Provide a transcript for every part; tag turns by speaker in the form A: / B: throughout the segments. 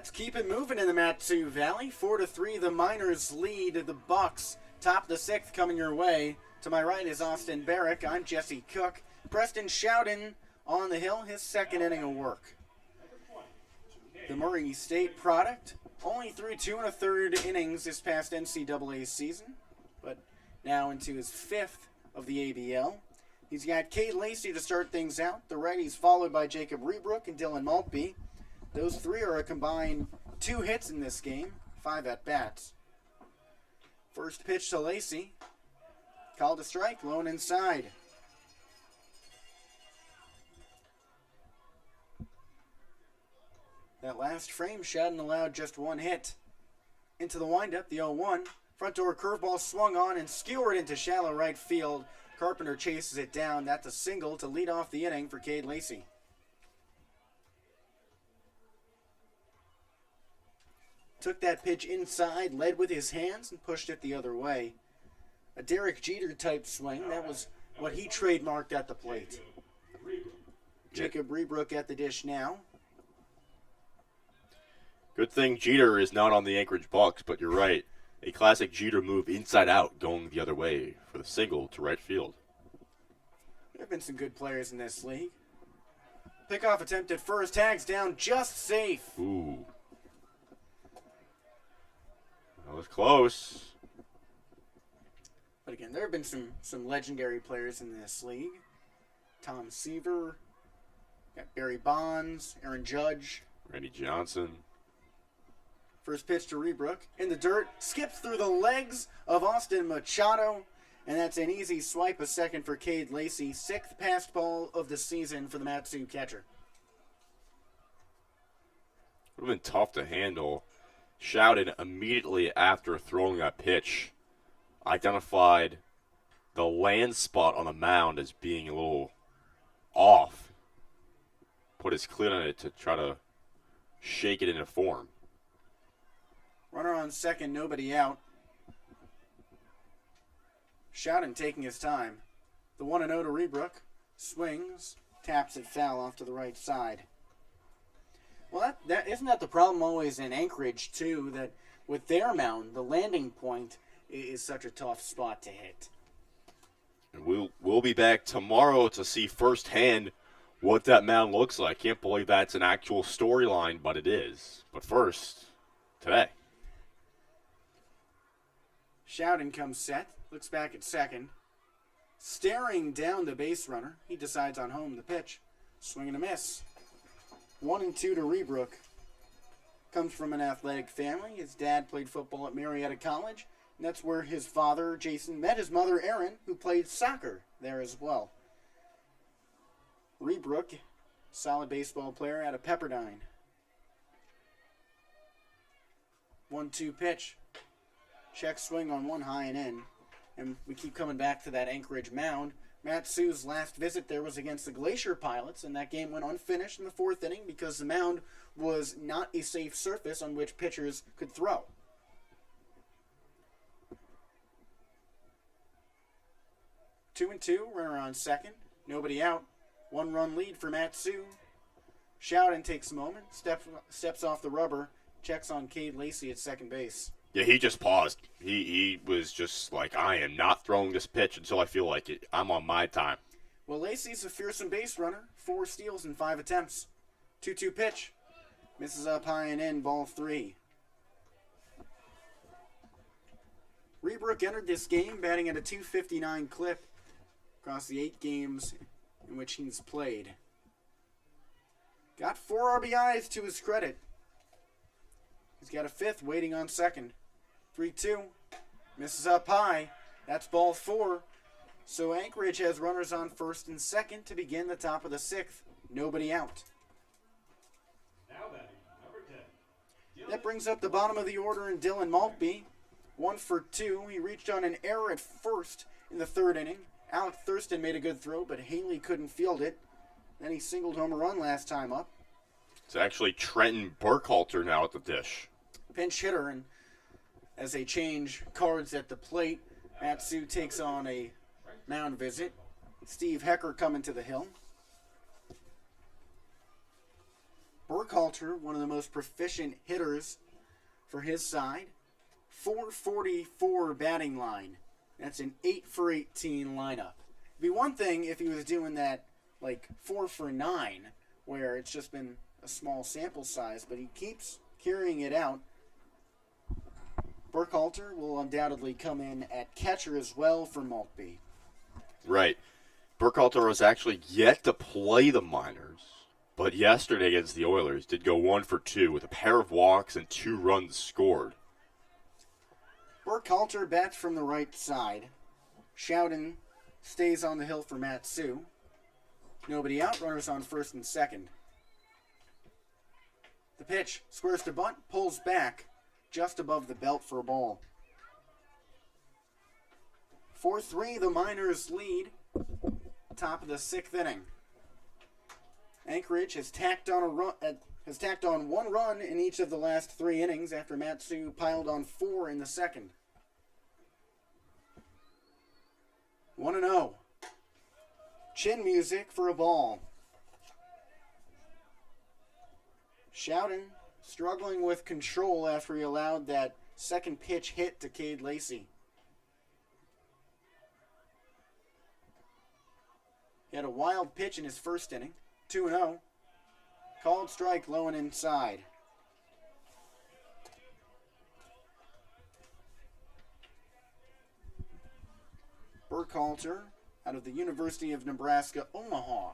A: Let's keep it moving in the Matsu Valley. 4-3, the Miners lead the Bucs. Top of the sixth coming your way. To my right is Austin Barrick. I'm Jesse Cook. Preston Shoutin on the hill, his second inning of work. The Murray State product only threw 2 1/3 innings this past NCAA season, but now into his fifth of the ABL. He's got Cade Lacey to start things out. The righties followed by Jacob Rebrook and Dylan Maltby. Those three are a combined 2 hits in this game, 5 at-bats. First pitch to Lacey. Called a strike, low and inside. That last frame, Shadden allowed just 1 hit. Into the windup, the 0-1. Front door curveball swung on and skewered into shallow right field. Carpenter chases it down. That's a single to lead off the inning for Cade Lacey. Took that pitch inside, led with his hands, and pushed it the other way. A Derek Jeter type swing. That was what he trademarked at the plate. Jacob Rebrook at the dish now.
B: Good thing Jeter is not on the Anchorage Bucs, but you're right. A classic Jeter move inside out, going the other way for the single to right field.
A: There have been some good players in this league. Pickoff attempt at first, tags down, just safe.
B: Ooh. That was close.
A: But again, there have been some legendary players in this league. Tom Seaver, got Barry Bonds, Aaron Judge.
B: Randy Johnson.
A: First pitch to Rebrook. In the dirt, skips through the legs of Austin Machado. And that's an easy swipe, a second for Cade Lacey. 6th passed ball of the season for the Matsu catcher.
B: Would have been tough to handle. Shouted immediately after throwing that pitch. Identified the land spot on the mound as being a little off. Put his cleat on it to try to shake it into form.
A: Runner on second, nobody out. Shoutin taking his time. The 1-0 to Rebrook. Swings, taps it foul off to the right side. Well, that isn't that the problem always in Anchorage, too, that with their mound, the landing point is such a tough spot to hit.
B: And we'll be back tomorrow to see firsthand what that mound looks like. Can't believe that's an actual storyline, but it is. But first, today.
A: Shoutin comes set, looks back at second. Staring down the base runner, he decides on home the pitch. Swing and a miss. 1-2 to Rebrook. Comes from an athletic family. His dad played football at Marietta College, and that's where his father, Jason, met his mother, Erin, who played soccer there as well. Rebrook, solid baseball player out of Pepperdine. 1-2 pitch. Check swing on one high and in. And we keep coming back to that Anchorage mound. Matsu's last visit there was against the Glacier Pilots, and that game went unfinished in the 4th inning because the mound was not a safe surface on which pitchers could throw. Two and two, runner on second, nobody out. 1-run lead for Matsu. Shoutin takes a moment, steps off the rubber, checks on Cade Lacey at second base.
B: Yeah, he just paused. He was just like, I am not throwing this pitch until I feel like it. I'm on my time.
A: Well, Lacey's a fearsome base runner. 4 steals in 5 attempts. 2-2 pitch. Misses up high and in, ball 3. Rebrook entered this game batting at a .259 clip across the 8 games in which he's played. Got 4 RBIs to his credit. He's got a 5th waiting on second. 3-2. Misses up high. That's ball 4. So Anchorage has runners on first and second to begin the top of the 6th. Nobody out.
C: Now batting, number 10.
A: That brings up the bottom of the order in Dylan Maltby. 1 for 2. He reached on an error at first in the 3rd inning. Alec Thurston made a good throw, but Haley couldn't field it. Then he singled home a run last time up.
B: It's actually Trenton Burkhalter now at the dish.
A: Pinch hitter, and as they change cards at the plate, Matsu takes on a mound visit. Steve Hecker coming to the hill. Burkhalter, one of the most proficient hitters for his side. 444 batting line. That's an 8 for 18 lineup. It'd be one thing if he was doing that like 4 for 9, where it's just been a small sample size, but he keeps carrying it out. Burkhalter will undoubtedly come in at catcher as well for Maltby.
B: Right. Burkhalter was actually yet to play the minors, but yesterday against the Oilers did go 1 for 2 with a pair of walks and 2 runs scored.
A: Burkhalter bats from the right side. Showden stays on the hill for Matsu. Nobody out, runners on first and second. The pitch, squares to bunt, pulls back just above the belt for a ball. 4-3, the Miners lead. Top of the 6th inning. Anchorage has tacked on 1 run in each of the last 3 innings after Matsu piled on 4 in the second. 1-0. Chin music for a ball. Showden struggling with control after he allowed that second pitch hit to Cade Lacey. He had a wild pitch in his first inning. 2-0. Called strike low and inside. Burkhalter out of the University of Nebraska, Omaha.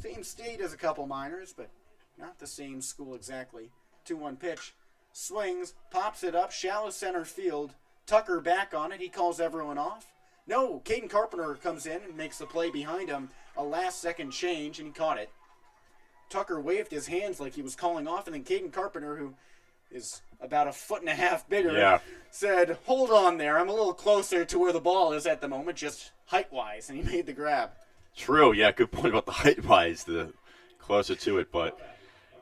A: Same state as a couple minors, but not the same school exactly. 2-1 pitch. Swings, pops it up, shallow center field. Tucker back on it. He calls everyone off. No, Caden Carpenter comes in and makes the play behind him. A last-second change, and he caught it. Tucker waved his hands like he was calling off, and then Caden Carpenter, who is about 1.5 feet bigger, said, "Hold on there. I'm a little closer to where the ball is at the moment, just height-wise," and he made the grab.
B: True, yeah, good point about the height-wise, the closer to it, but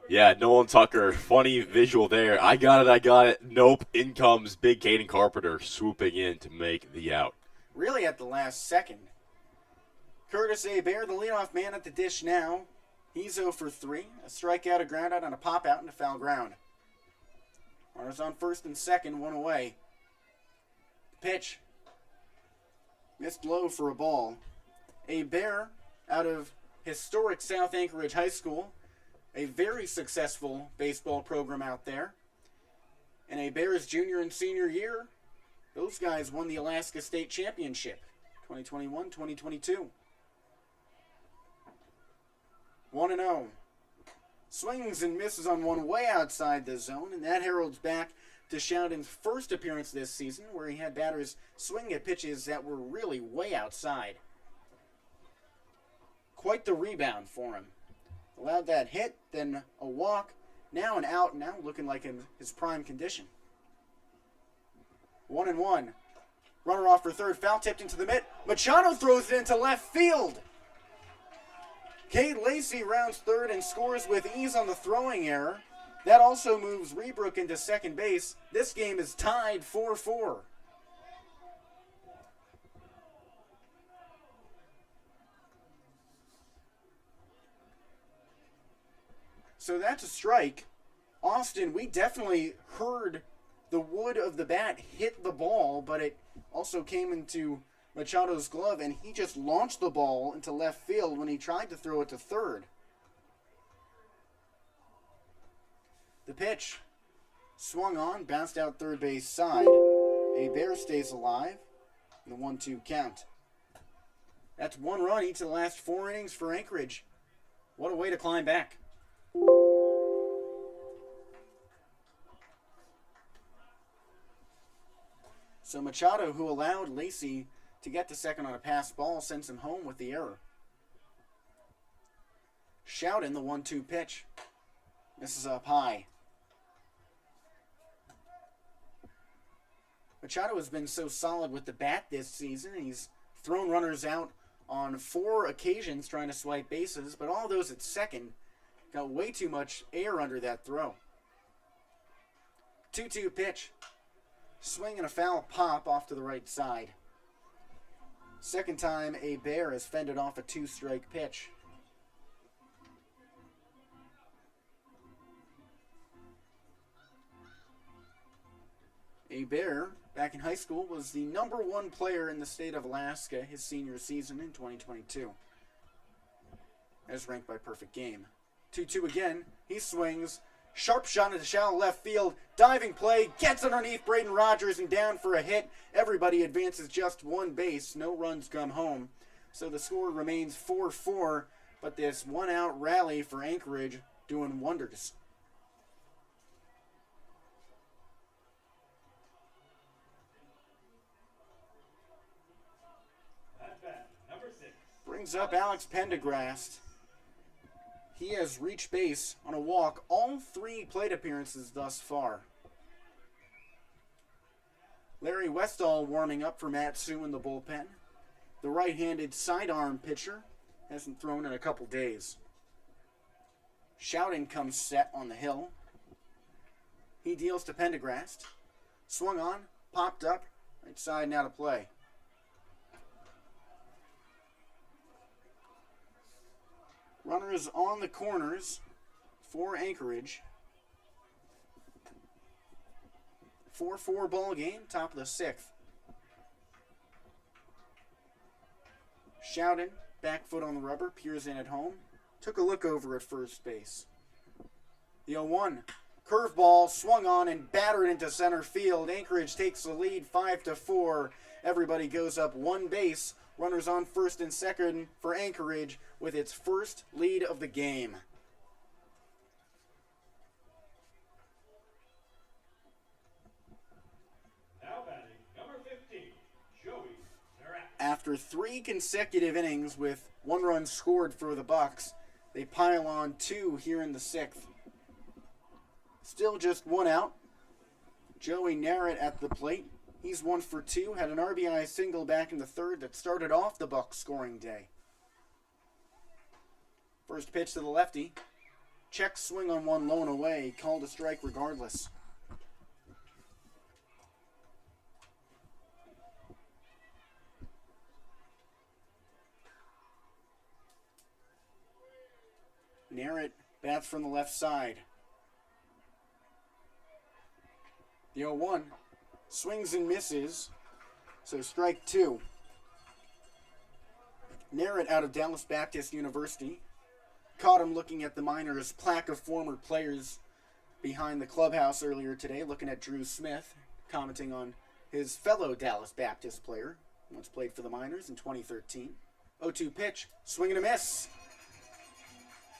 B: yeah, Nolan Tucker, funny visual there. I got it. Nope, in comes big Caden Carpenter swooping in to make the out.
A: Really at the last second. Curtis Abair, the leadoff man at the dish now. He's 0 for 3. A strikeout, a ground out, and a pop out into foul ground. Runners on first and second, 1 away. Pitch. Missed low for a ball. Abair out of historic South Anchorage High School. A very successful baseball program out there. And Abair's junior and senior year, those guys won the Alaska State Championship, 2021-2022. 1-0. Swings and misses on one way outside the zone, and that heralds back to Showden's first appearance this season, where he had batters swing at pitches that were really way outside. Quite the rebound for him. Allowed that hit, then a walk, now an out, now looking like in his prime condition. 1-1. Runner off for third, foul tipped into the mitt. Machado throws it into left field. Cade Lacey rounds third and scores with ease on the throwing error. That also moves Rebrook into second base. This game is tied 4-4. So that's a strike. Austin, we definitely heard the wood of the bat hit the ball, but it also came into Machado's glove, and he just launched the ball into left field when he tried to throw it to third. The pitch swung on, bounced out third base side. Abair stays alive in the 1-2 count. That's 1 run each of the last 4 innings for Anchorage. What a way to climb back. So Machado, who allowed Lacey to get to second on a pass ball, sends him home with the error. Showden, the 1-2 pitch. Misses up high. Machado has been so solid with the bat this season. He's thrown runners out on 4 occasions trying to swipe bases, but all those at second got way too much air under that throw. 2-2 pitch. Swing and a foul pop off to the right side. Second time Abair has fended off a 2-strike pitch. A Bear, back in high school, was the #1 player in the state of Alaska his senior season in 2022, as ranked by Perfect Game. 2-2 again. He swings. Sharp shot into shallow left field. Diving play. Gets underneath Braden Rogers and down for a hit. Everybody advances just one base. No runs come home. So the score remains 4-4. But this one-out rally for Anchorage doing wonders.
C: At bat, number 6.
A: Brings up Alex Pendergrast. He has reached base on a walk all 3 plate appearances thus far. Larry Westall warming up for Matt Sue in the bullpen. The right-handed sidearm pitcher hasn't thrown in a couple days. Shouting comes set on the hill. He deals to Pendergrast. Swung on, popped up, right side now to play. Runners on the corners for Anchorage. 4-4 ball game, top of the 6th. Shouted, back foot on the rubber, peers in at home. Took a look over at first base. The 0-1. Curveball swung on and battered into center field. Anchorage takes the lead 5-4. Everybody goes up one base. Runners on first and second for Anchorage with its first lead of the game.
C: Now batting, number 15, Joey Zarat.
A: After 3 consecutive innings with 1 run scored for the Bucs, they pile on 2 here in the 6th. Still just 1 out. Joey Narrett at the plate. He's 1 for 2. Had an RBI single back in the 3rd that started off the Bucs scoring day. First pitch to the lefty. Check swing on one low and away. Called a strike regardless. Narrett bats from the left side. The 0-1. Swings and misses. So strike 2. Narrett out of Dallas Baptist University. Caught him looking at the minors' plaque of former players behind the clubhouse earlier today, looking at Drew Smith, commenting on his fellow Dallas Baptist player, once played for the minors in 2013. 0-2 pitch, swing and a miss.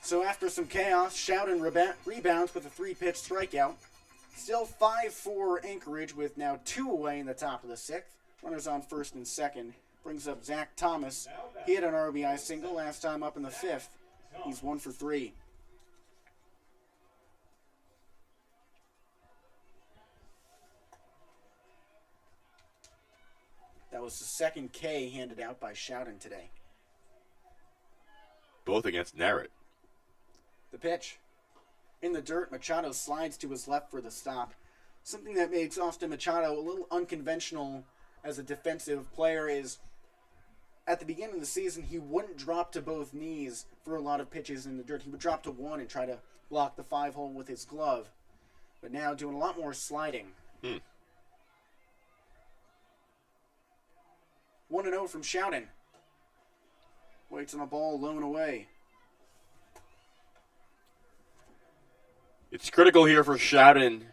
A: So after some chaos, Shoutin rebounds with a 3-pitch strikeout. Still 5-4 Anchorage with now 2 away in the top of the 6th. Runners on first and second. Brings up Zach Thomas. He had an RBI single last time up in the 5th. He's 1 for 3. That was the second K handed out by Shoutin today.
B: Both against Narrett.
A: The pitch. In the dirt, Machado slides to his left for the stop. Something that makes Austin Machado a little unconventional as a defensive player is at the beginning of the season, he wouldn't drop to both knees for a lot of pitches in the dirt. He would drop to one and try to block the 5-hole with his glove. But now doing a lot more sliding. 1-0 from Shoutin. Waits on a ball low and away.
B: It's critical here for Shoutin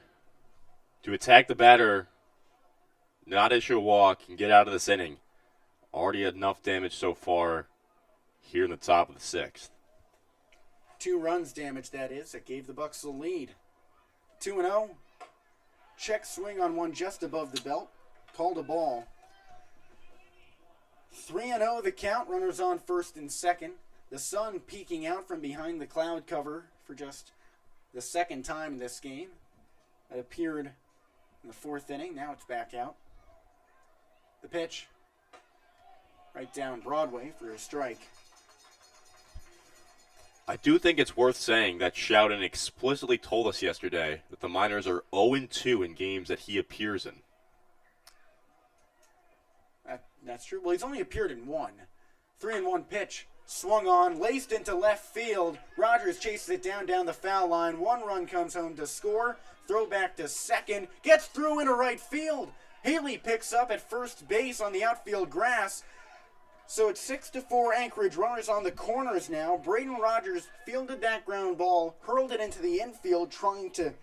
B: to attack the batter, not issue a walk, and get out of this inning. Already had enough damage so far here in the top of the 6th.
A: 2 runs damage, that is. That gave the Bucs the lead. 2-0. Check swing on one just above the belt. Called a ball. 3-0 the count. Runners on first and second. The sun peeking out from behind the cloud cover for just the second time in this game. It appeared in the 4th inning. Now it's back out. The pitch. Right down Broadway for a strike.
B: I do think it's worth saying that Shoutin explicitly told us yesterday that the Miners are 0-2 in games that he appears in.
A: That's true. Well, he's only appeared in 1. 3-1 pitch. Swung on, laced into left field. Rogers chases it down the foul line. 1 run comes home to score. Throw back to second. Gets through into right field. Haley picks up at first base on the outfield grass. So it's 6-4 Anchorage. Runners on the corners now. Braden Rogers fielded that ground ball, hurled it into the infield, trying to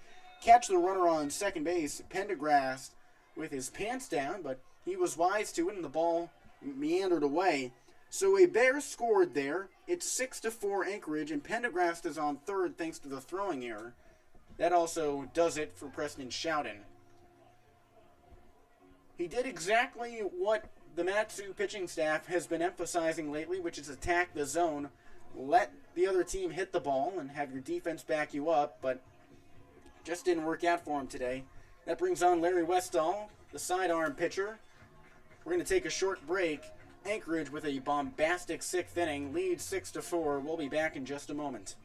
A: catch the runner on second base. Pendergrast with his pants down, but he was wise to it, and the ball meandered away. So a Bears scored there. It's 6-4 Anchorage, and Pendergrast is on third thanks to the throwing error. That also does it for Preston Shoughton. He did exactly what the Matsu pitching staff has been emphasizing lately, which is attack the zone. Let the other team hit the ball and have your defense back you up, but just didn't work out for him today. That brings on Larry Westall, the sidearm pitcher. We're going to take a short break. Anchorage with a bombastic 6th inning, leads 6-4. We'll be back in just a moment.